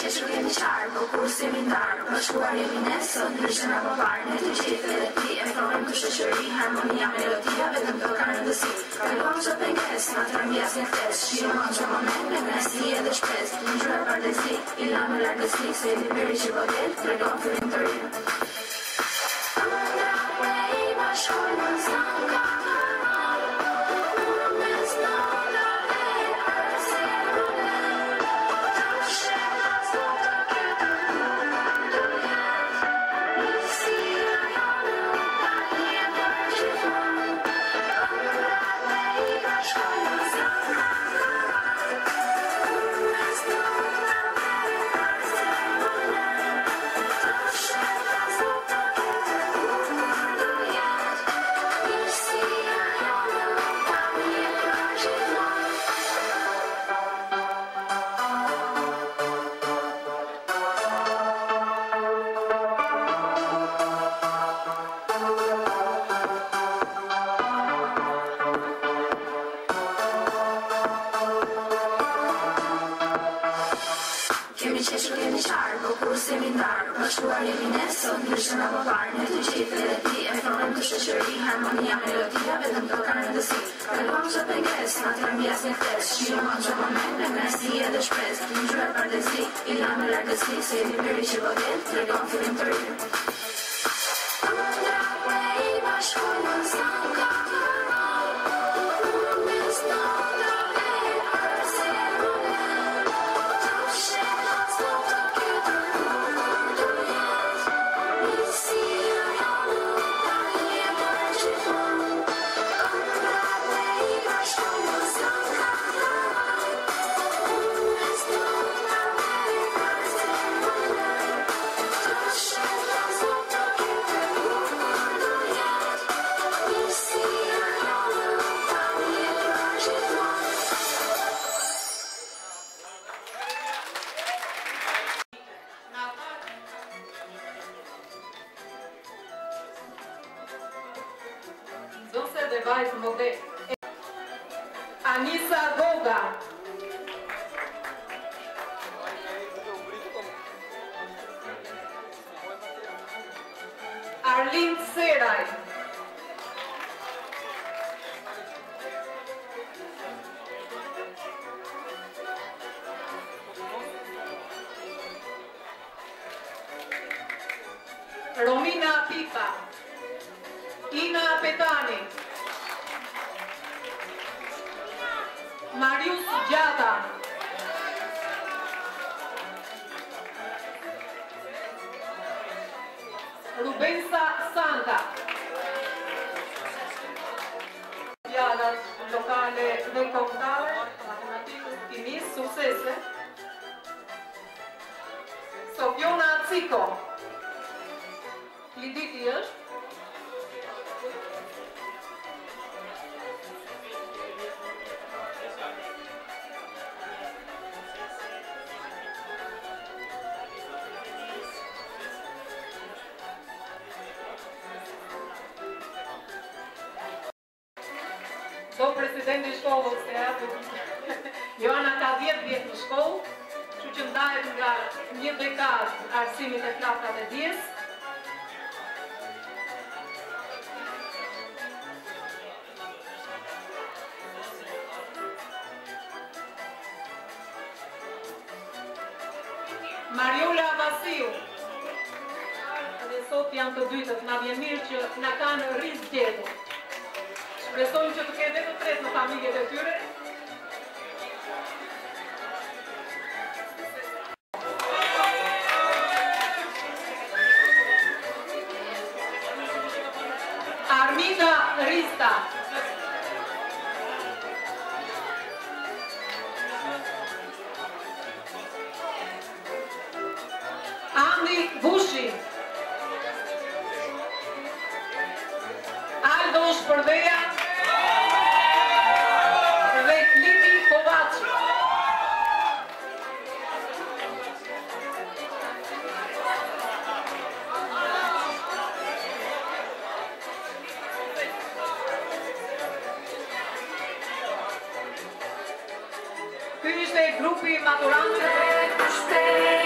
qeshur kemi qarë, po kur s'jemi ndarë, bashkuar jemi ne, sot ndryshëm apo parë, ne të gjithë dhe ti e provojmë të shoqëri, harmonia, melodia, vetëm këto kanë rëndësi. Kalon çdo pengesë, na trembjas një ftesë, shihon çdo moment me kënaqësi edhe shpresë, një gjë pardesi, i lamë largësi, se i liberi që po del, tregon fillim të ri. Bashkuar jemi ne, sot ndryshëm apo parë, ne të gjithë dhe ti e provojmë të shoqëri, harmonia, melodia, vetëm këto kanë rëndësi. Kalon çdo pengesë, na trembjas një ftesë, shihon çdo moment me kënaqësi edhe shpresë, një gjë pardesi, i lamë largësi, se i liberi që po del, tregon fillim të ri. Dhe vajzë mëdhe Anisa Goga, Arlin Seraj, Romina Pipa, Ina Petani, Marius Gjata, Rubensa Santa, Pjalat lokale dhe kombëtare, matematikës, kimis, suksese, Sofjona Ciko, Liditi është, do presidenti i shkollës se atë Joana ka 10 vjet në shkollë, kështu që ndahet nga një dekadë arsimit e flaktat e dijes. Mariola Vasiu, dhe sot janë të dytët, na vjen mirë që na kanë rizgjetur. Shpresojmë që të ketë të tretë në familjet e tyre. Armida Rista, Andi Bushi, Aldo Shpërdeja dhe Liti Kovaci. Ky ishte grupi maturantëve.